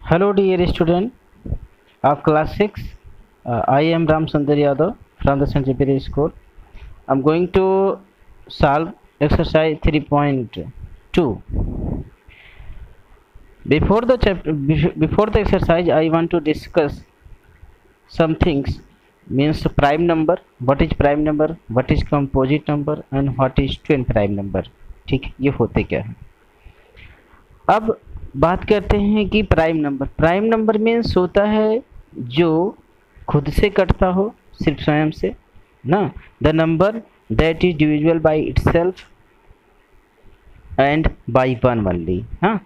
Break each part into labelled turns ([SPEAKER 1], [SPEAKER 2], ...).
[SPEAKER 1] Hello dear student of class 6. I am Ram Sundar Yadav from the St. Xavier School. I'm going to solve exercise 3.2. Before the exercise, I want to discuss some things. Means prime number, what is prime number, what is composite number and what is twin prime number. ठीक है, ये होते क्या है। अब बात करते हैं कि प्राइम नंबर मीन्स होता है जो खुद से कटता हो, सिर्फ स्वयं से ना। The number that is divisible by itself and by one only. हाँ,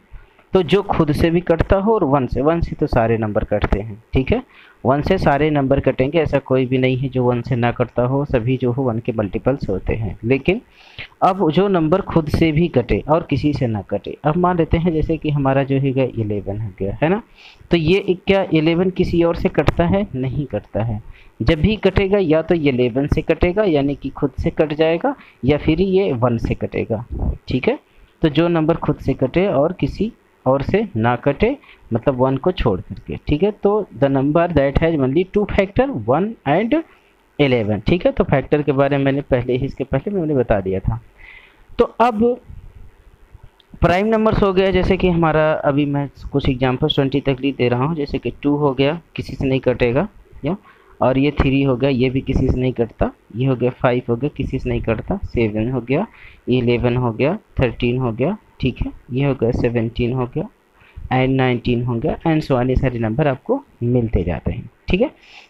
[SPEAKER 1] तो जो खुद से भी कटता हो और वन से तो सारे नंबर कटते हैं। ठीक है, वन से सारे नंबर कटेंगे, ऐसा कोई भी नहीं है जो वन से ना कटता हो, सभी जो हो वन के मल्टीपल्स होते हैं। लेकिन अब जो नंबर खुद से भी कटे और किसी से ना कटे, अब मान लेते हैं जैसे कि हमारा जो है 11 हो गया है ना, तो ये क्या 11 किसी और से कटता है? नहीं कटता है। जब भी कटेगा या तो 11 से कटेगा यानी कि खुद से कट जाएगा, या फिर ये 1 से कटेगा। ठीक है, तो जो नंबर खुद से कटे और किसी और से ना कटे, मतलब 1 को छोड़ करके। ठीक है, तो the number that has only 2 factor 1 and 11। ठीक है, तो फैक्टर के बारे में मैंने इसके पहले मैंने बता दिया था। तो अब प्राइम नंबर्स हो गया, जैसे कि हमारा अभी मैं कुछ एग्जांपल 20 तक दे रहा हूँ। जैसे कि 2 हो गया, किसी से नहीं कटेगा या, और ये 3 हो गया, ये भी किसी से नहीं कटता। ये हो गया 5 हो गया, किसी से नहीं कटता। 7 हो गया, 11 हो गया, 13 हो गया। ठीक है, ये हो गया 17 हो गया एंड 19 हो गया एंड सो ऑन। ये सारे नंबर आपको मिलते जाते हैं। ठीक है,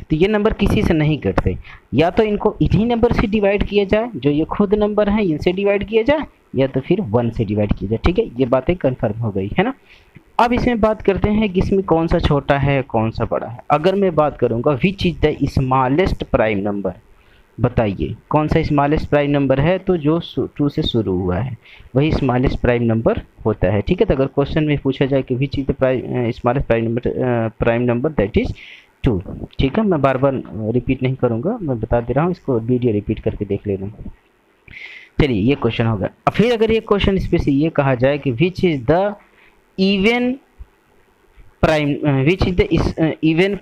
[SPEAKER 1] तो ये नंबर किसी से नहीं कटते, या तो इनको इन्हीं नंबर से डिवाइड किया जाए, जो ये खुद नंबर हैं इनसे डिवाइड किया जाए, या तो फिर 1 से डिवाइड किया जाए। ठीक है, ये बातें कंफर्म हो गई है ना। अब इसमें बात करते हैं कि इसमें कौन सा छोटा है कौन सा बड़ा है। अगर मैं बात करूंगा विच is the smallest prime number, बताइए कौन सा स्मॉलेस्ट प्राइम नंबर है? तो जो 2 से शुरू हुआ है वही स्मॉलेस्ट प्राइम नंबर होता है। ठीक है, तो अगर क्वेश्चन में पूछा जाए कि which is the smallest prime number that is 2। ठीक है, मैं बार बार रिपीट नहीं करूंगा, मैं बता दे रहा हूँ, इसको वीडियो रिपीट करके देख लेना। चलिए, ये क्वेश्चन हो गया। फिर अगर ये क्वेश्चन इस पे से ये कहा जाए कि which is the even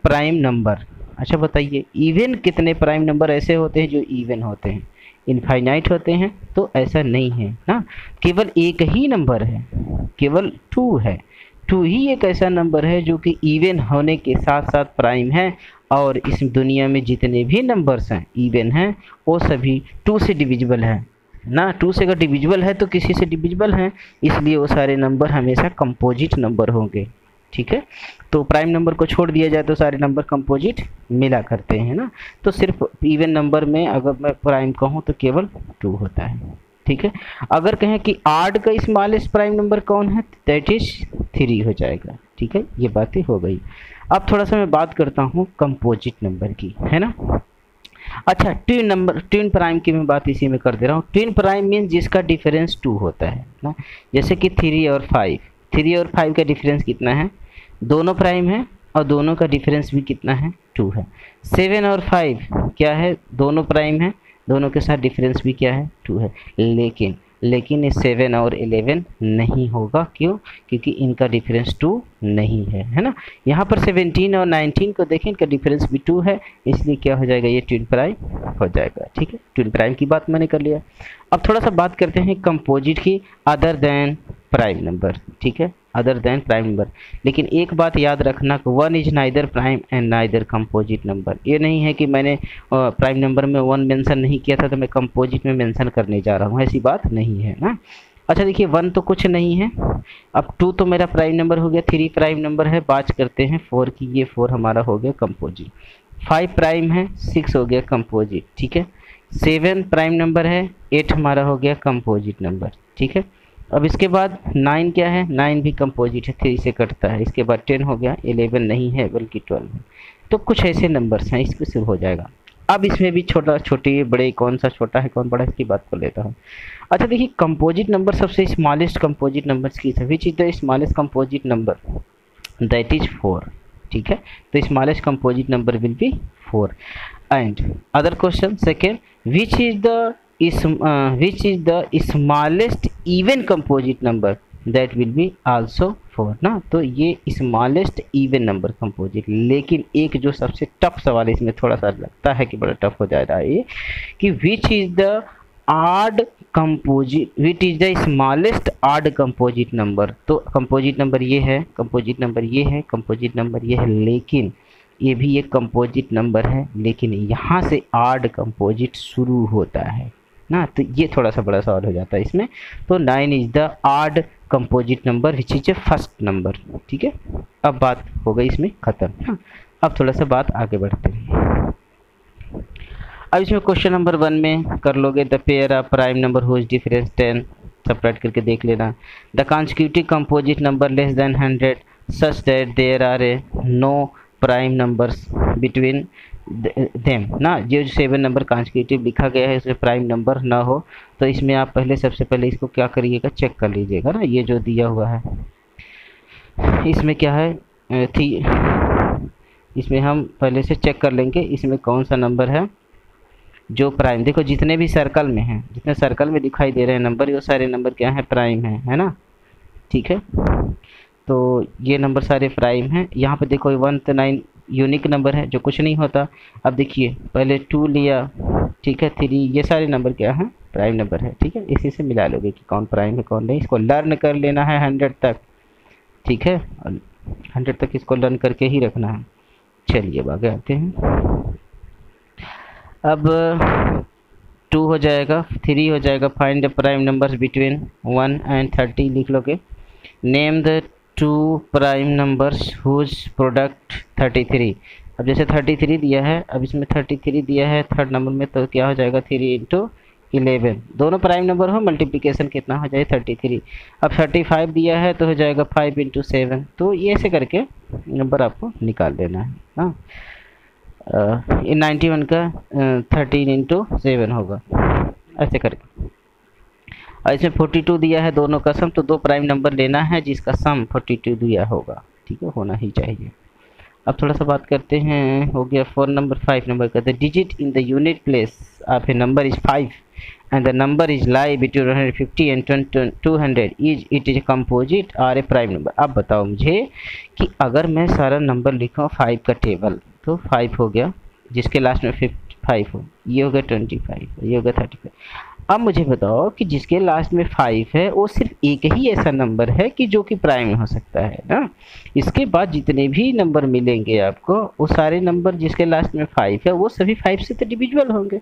[SPEAKER 1] prime number. अच्छा बताइए, इवन कितने प्राइम नंबर ऐसे होते हैं जो इवन होते हैं? इनफाइनाइट होते हैं? तो ऐसा नहीं है ना, केवल एक ही नंबर है, केवल 2 है। 2 ही एक ऐसा नंबर है जो कि इवन होने के साथ साथ प्राइम है, और इस दुनिया में जितने भी नंबर्स हैं इवन हैं वो सभी 2 से डिविजिबल है ना। 2 से अगर डिविजिबल है तो किसी से डिविजिबल है, इसलिए वो सारे नंबर हमेशा कंपोजिट नंबर होंगे। ठीक है, तो प्राइम नंबर को छोड़ दिया जाए तो सारे नंबर कंपोजिट मिला करते हैं ना। तो सिर्फ इवन नंबर में अगर मैं प्राइम कहूँ तो केवल 2 होता है। ठीक है, अगर कहें कि आड का स्मॉलेस्ट प्राइम नंबर कौन है, दैट इज 3 हो जाएगा। ठीक है, ये बातें हो गई। अब थोड़ा सा मैं बात करता हूँ कंपोजिट नंबर की, है ना। अच्छा, ट्विन प्राइम की मैं बात इसी में कर दे रहा हूँ। ट्विन प्राइम मीन्स जिसका डिफरेंस 2 होता है ना, जैसे कि 3 और 5 का डिफरेंस कितना है? दोनों प्राइम है और दोनों का डिफरेंस भी कितना है? 2 है। 7 और 5 क्या है? दोनों प्राइम है, दोनों के साथ डिफरेंस भी क्या है? 2 है। लेकिन ये 7 और 11 नहीं होगा। क्यों? क्योंकि इनका डिफरेंस 2 नहीं है ना। यहाँ पर 17 और 19 को देखें, इनका डिफरेंस भी 2 है, इसलिए क्या हो जाएगा? ये ट्विन प्राइम हो जाएगा। ठीक है, ट्विन प्राइम की बात मैंने कर लिया। अब थोड़ा सा बात करते हैं composite key, other than prime number. ठीक है, अदर देन प्राइम नंबर। लेकिन एक बात याद रखना, 1 is neither prime and neither composite number. ये नहीं है कि मैंने प्राइम नंबर में 1 मेंशन नहीं किया था तो मैं कंपोजिट में मेंशन करने जा रहा हूँ, ऐसी बात नहीं है ना। अच्छा देखिए, 1 तो कुछ नहीं है। अब 2 तो मेरा प्राइम नंबर हो गया, 3 प्राइम नंबर है। बात करते हैं 4 की, ये 4 हमारा हो गया कंपोजिट। 5 प्राइम है, 6 हो गया कंपोजिट। ठीक है, 7 प्राइम नंबर है, 8 हमारा हो गया कंपोजिट नंबर। ठीक है, अब इसके बाद 9 क्या है? 9 भी कंपोजिट है, 3 से कटता है। इसके बाद 10 हो गया, 11 नहीं है बल्कि 12 है। तो कुछ ऐसे नंबर्स हैं, इसको शुरू हो जाएगा। अब इसमें भी छोटे बड़े, कौन सा छोटा है कौन बड़ा है, इसकी बात कर लेता हूँ। अच्छा देखिए, कंपोजिट नंबर सबसे स्मॉलेस्ट कंपोजिट नंबर्स की विच is the smallest composite number, that is 4। ठीक है, तो smallest composite number will be 4। And other question second, which is the smallest even composite number, that will be also 4 ना। तो ये smallest even number composite. लेकिन एक जो सबसे टफ सवाल इसमें थोड़ा सा लगता है कि बड़ा टफ हो जाएगा ये, कि which is the odd composite, which is the smallest odd composite number. तो कंपोजिट नंबर ये है, कंपोजिट नंबर ये है, कंपोजिट नंबर ये है, लेकिन ये भी एक कंपोजिट नंबर है, लेकिन यहाँ से आड कंपोजिट शुरू होता है ना। तो ये थोड़ा सा बड़ा सवाल हो जाता है इसमें। तो 9 is the odd composite number which is a first number. ठीक है, अब बात हो गई इसमें ख़त्म। हाँ, अब थोड़ा सा बात आगे बढ़ते हैं। अब इसमें क्वेश्चन नंबर 1 में कर लोगे, the pair of prime number whose difference 10, separate करके देख लेना। The consecutive composite number less than 100 such that there are a no prime numbers between them ना। जो 7 नंबर कॉन्सिक्यूटिव लिखा गया है उसमें प्राइम नंबर ना हो, तो इसमें आप पहले सबसे पहले इसको क्या करिएगा, चेक कर लीजिएगा ना। ये जो दिया हुआ है इसमें क्या है थी, इसमें हम पहले से चेक कर लेंगे इसमें कौन सा नंबर है जो प्राइम। देखो जितने भी सर्कल में हैं, जितने सर्कल में दिखाई दे रहे हैं नंबर, ये सारे नंबर क्या हैं, प्राइम है ना। ठीक है, तो ये नंबर सारे प्राइम हैं। यहाँ पे देखो 1 to 9 यूनिक नंबर है जो कुछ नहीं होता। अब देखिए पहले 2 लिया, ठीक है, 3, ये सारे नंबर क्या हैं, प्राइम नंबर है। ठीक है, इसी से मिला लोगे कि कौन प्राइम है कौन नहीं। इसको लर्न कर लेना है 100 तक। ठीक है, 100 तक इसको लर्न करके ही रखना है। चलिए आगे आते हैं। अब 2 हो जाएगा, 3 हो जाएगा। Find the prime numbers between 1 and 30 लिख लोगे। Name the 2 prime numbers whose product 33। अब जैसे 33 दिया है, अब इसमें 33 दिया है थर्ड नंबर में, तो क्या हो जाएगा 3 × 11। दोनों प्राइम नंबर हो, मल्टीप्लिकेशन कितना हो जाए 33। अब 35 दिया है तो हो जाएगा 5 × 7। तो ये ऐसे करके नंबर आपको निकाल देना है ना। 91 का 13 × 7 होगा, ऐसे करके। और इसमें 42 दिया है दोनों का सम, तो 2 प्राइम नंबर लेना है जिसका सम 42 दिया होगा। ठीक है, होना ही चाहिए। अब थोड़ा सा बात करते हैं, हो गया 4 नंबर। 5 नंबर का the digit in the unit place of A number is 5 and the number is lie between 150 and 200 is it is a composite और ए प्राइम नंबर। अब बताओ मुझे कि अगर मैं सारा नंबर लिखूँ 5 का टेबल, तो 5 हो गया जिसके लास्ट में 5 हो, ये हो गया 25, ये हो गया 35। अब मुझे बताओ कि जिसके लास्ट में 5 है वो सिर्फ एक ही ऐसा नंबर है कि जो कि प्राइम हो सकता है ना। इसके बाद जितने भी नंबर मिलेंगे आपको, वो सारे नंबर जिसके लास्ट में 5 है वो सभी 5 से तो डिविजिबल होंगे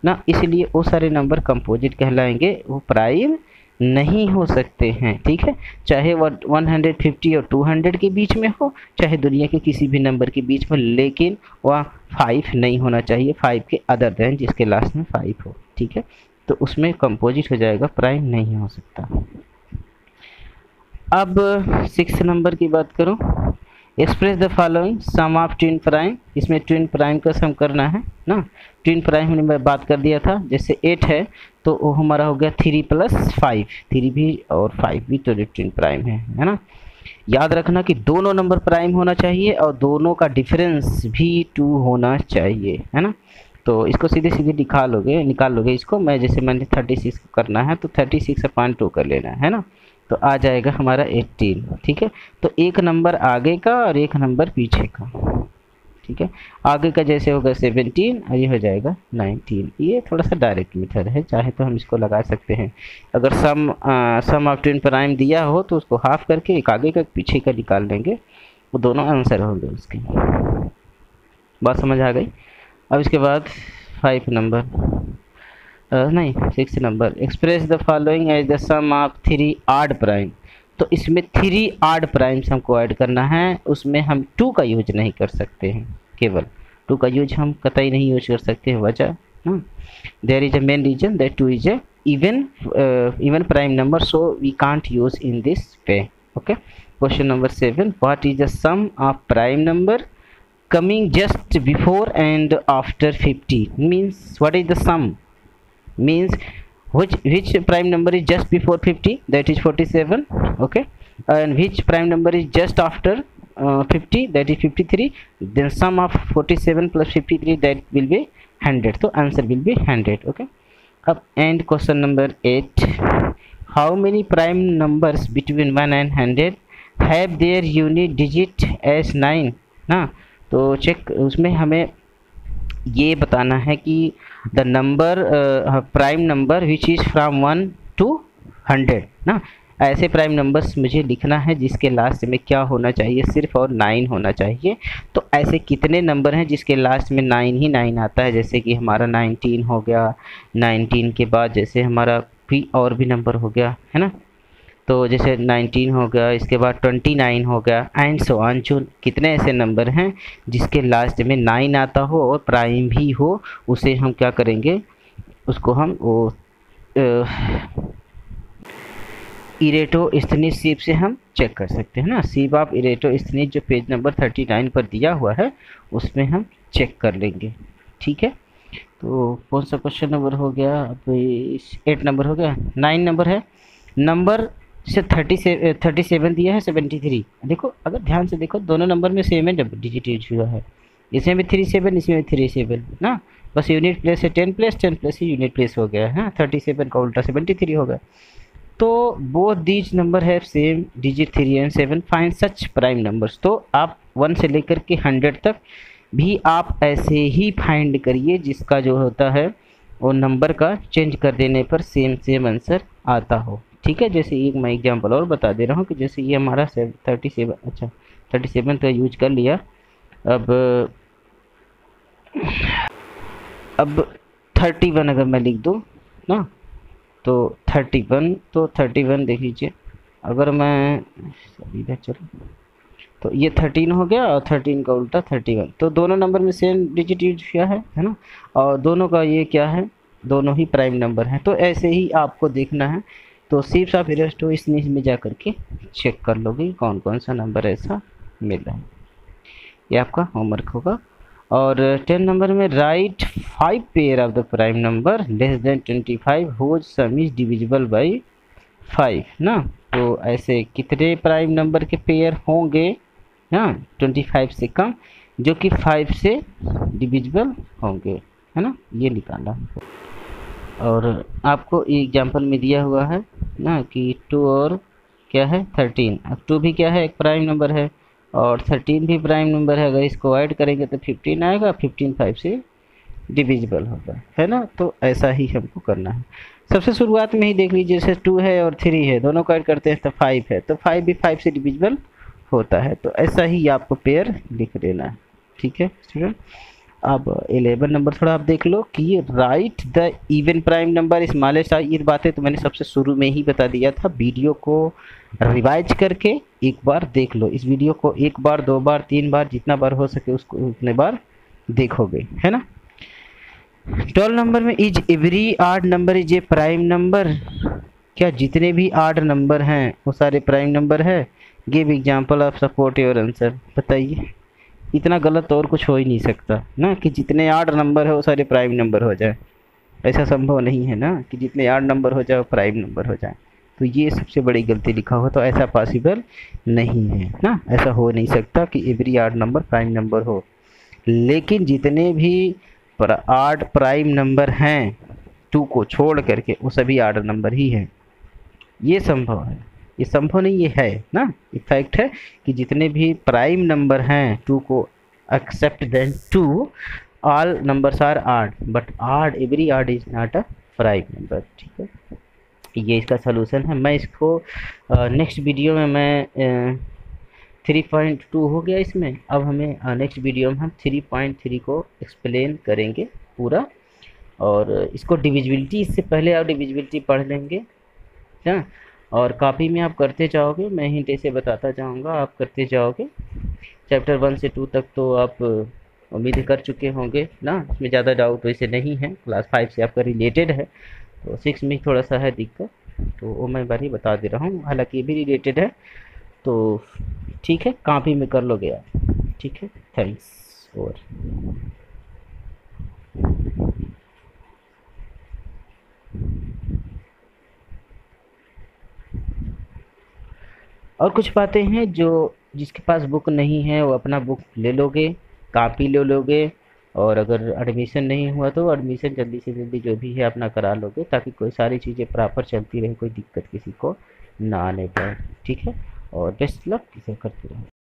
[SPEAKER 1] ना, इसलिए वो सारे नंबर कंपोजिट कहलाएंगे, वो प्राइम नहीं हो सकते हैं। ठीक है, चाहे वो 150 और 200 के बीच में हो, चाहे दुनिया के किसी भी नंबर के बीच में, लेकिन वह 5 नहीं होना चाहिए, 5 के अदर देन जिसके लास्ट में 5 हो। ठीक है, तो उसमें कंपोजिट हो जाएगा, प्राइम नहीं हो सकता। अब 6 नंबर की बात करूं, express the following sum of twin prime. इसमें ट्विन प्राइम का सम करना है ना। ट्विन प्राइम हमने मैं बात कर दिया था, जैसे 8 है तो वो हमारा हो गया 3 + 5, 3 भी और 5 भी तो ट्विन प्राइम है ना। याद रखना कि दोनों नंबर प्राइम होना चाहिए और दोनों का डिफरेंस भी 2 होना चाहिए, है ना। तो इसको सीधे सीधे निकाल लोगे इसको। मैं जैसे मैंने 36 को करना है तो 36/2 कर लेना है ना, तो आ जाएगा हमारा 18। ठीक है, तो एक नंबर आगे का और एक नंबर पीछे का। ठीक है, आगे का जैसे होगा 17 और ये हो जाएगा 19। ये थोड़ा सा डायरेक्ट मेथड है, चाहे तो हम इसको लगा सकते हैं। अगर सम ऑफ ट्विन प्राइम दिया हो तो उसको हाफ करके एक आगे का पीछे का निकाल लेंगे, वो दोनों आंसर होंगे उसके। बात समझ आ गई। अब इसके बाद 5 नंबर नहीं 6 number, express the following as the sum of 3 odd prime. तो इसमें 3 ऑड प्राइम्स हमको ऐड करना है, उसमें हम 2 का यूज नहीं कर सकते हैं, केवल 2 का यूज हम कतई नहीं यूज कर सकते हैं। वजह there is a main reason that 2 is a even prime number, so we can't use in this way. Okay, question number 7, what is the sum of prime number coming just before and after 50? Means what is the sum? Means which prime number is just before 50? That is 47. Okay, and which prime number is just after 50? That is 53. Then sum of 47 + 53, that will be 100. So answer will be 100. Okay, अब end question number 8, how many prime numbers between 1 and 100 have their unit digit as 9 ना। तो check उसमें हमें ये बताना है कि the number prime number which is from 1 to 100 ना। ऐसे प्राइम नंबर्स मुझे लिखना है जिसके लास्ट में क्या होना चाहिए, सिर्फ और 9 होना चाहिए। तो ऐसे कितने नंबर हैं जिसके लास्ट में 9 ही 9 आता है, जैसे कि हमारा 19 हो गया, 19 के बाद जैसे हमारा भी और भी नंबर हो गया है ना। तो जैसे 19 हो गया, इसके बाद 29 हो गया एंड सो ऑन। जो कितने ऐसे नंबर हैं जिसके लास्ट में 9 आता हो और प्राइम भी हो, उसे हम क्या करेंगे, उसको हम वो इरेटो स्थिनिज सीप से हम चेक कर सकते हैं ना। सीप ऑफ इरेटो स्थिनिज जो पेज नंबर 39 पर दिया हुआ है उसमें हम चेक कर लेंगे। ठीक है, तो कौन सा क्वेश्चन नंबर हो गया, अब 8 नंबर हो गया, 9 नंबर है। नंबर से 37 दिया है, 73। देखो अगर ध्यान से देखो दोनों नंबर में सेम है, डबल डिजिट यूज हुआ है। इसमें भी 37, इसमें भी 37 ना, बस यूनिट प्लेस है 10 प्लस 10 प्लस ही यूनिट प्लेस हो गया है। 37 का उल्टा 73 हो गया। तो बोथ दीज नंबर है same digit 3 and 7, find such prime numbers. तो आप 1 से लेकर के 100 तक भी आप ऐसे ही फाइंड करिए जिसका जो होता है वो नंबर का चेंज कर देने पर सेम आंसर आता हो। ठीक है, जैसे एक मैं एग्जांपल और बता दे रहा हूँ कि जैसे ये हमारा 37, अच्छा 37 तो यूज कर लिया। अब 31 अगर मैं लिख दूँ ना, तो 31, तो 31 देख लीजिए, अगर मैं इधर चलो तो ये 13 हो गया और 13 का उल्टा 31। तो दोनों नंबर में सेम डिजिट यूज किया है ना, और दोनों का ये क्या है, दोनों ही प्राइम नंबर हैं। तो ऐसे ही आपको देखना है। तो सीप्स ऑफ इरेटो इस नीच में जा करके चेक कर लोगे कौन कौन सा नंबर ऐसा मिल रहा है। ये आपका होमवर्क होगा। और 10 नंबर में write 5 pair of the prime number less than 25 whose sum is divisible by 5 ना। तो ऐसे कितने प्राइम नंबर के पेयर होंगे ना 25 से कम, जो कि 5 से डिविजिबल होंगे, है ना, ये निकालना। और आपको एग्जांपल में दिया हुआ है ना कि 2 और क्या है 13। अब 2 भी क्या है, एक प्राइम नंबर है, और 13 भी प्राइम नंबर है। अगर इसको ऐड करेंगे तो 15 आएगा, 15 5 से डिविजिबल होगा, है ना। तो ऐसा ही हमको करना है। सबसे शुरुआत में ही देख लीजिए, जैसे 2 है और 3 है, दोनों को ऐड करते हैं तो 5 है, तो 5 भी 5 से डिविजिबल होता है। तो ऐसा ही आपको पेयर लिख देना है। ठीक है स्टूडेंट। अब 11 नंबर थोड़ा आप देख लो कि right the even prime number smallest. ये बातें तो मैंने सबसे शुरू में ही बता दिया था। वीडियो को रिवाइज करके एक बार देख लो, इस वीडियो को 1 बार 2 बार 3 बार जितना बार हो सके उसको उतने बार देखोगे, है ना। 12 नंबर में is every odd number is a prime number. क्या जितने भी आड नंबर हैं वो सारे प्राइम नंबर है। Give example of support your answer. बताइए, इतना गलत और कुछ हो ही नहीं सकता ना कि जितने 8 नंबर है वो सारे प्राइम नंबर हो जाए। ऐसा संभव नहीं है ना कि जितने 8 नंबर हो जाए वो प्राइम नंबर हो जाए। तो ये सबसे बड़ी गलती लिखा हुआ, तो ऐसा पॉसिबल नहीं है ना, ऐसा हो नहीं सकता कि एवरी 8 नंबर प्राइम नंबर हो। लेकिन जितने भी 8 प्राइम नंबर हैं 2 को छोड़ करके वो सभी 8 नंबर ही हैं, ये संभव है। ये संभव नहीं, ये है ना, ये फैक्ट है कि जितने भी प्राइम नंबर हैं 2 को except then 2 all numbers are odd, but odd every odd is not a prime number. ठीक है, ये इसका सलूशन है। मैं इसको नेक्स्ट वीडियो में मैं 3.2 हो गया इसमें। अब हमें नेक्स्ट वीडियो में हम 3.3 को एक्सप्लेन करेंगे पूरा, और इसको डिविजिबिलिटी, इससे पहले आप डिविजिबिलिटी पढ़ लेंगे ना। और कॉपी में आप करते जाओगे, मैं हिंट ऐसे बताता जाऊंगा, आप करते जाओगे। चैप्टर 1 से 2 तक तो आप उम्मीद कर चुके होंगे ना, इसमें ज़्यादा डाउट वैसे नहीं है। क्लास 5 से आपका रिलेटेड है, तो 6 में थोड़ा सा है दिक्कत, तो वो मैं बारी बता दे रहा हूँ, हालांकि ये भी रिलेटेड है। तो ठीक है, कॉपी में कर लोगे आप। ठीक है, थैंक्स। और कुछ बातें हैं जो जिसके पास बुक नहीं है वो अपना बुक ले लोगे, कॉपी ले लोगे, और अगर एडमिशन नहीं हुआ तो एडमिशन जल्दी से जल्दी जो भी है अपना करा लोगे, ताकि कोई सारी चीज़ें प्रॉपर चलती रहे, कोई दिक्कत किसी को ना आने पाए। ठीक है, और बेस्ट लक, इसे करते रहो।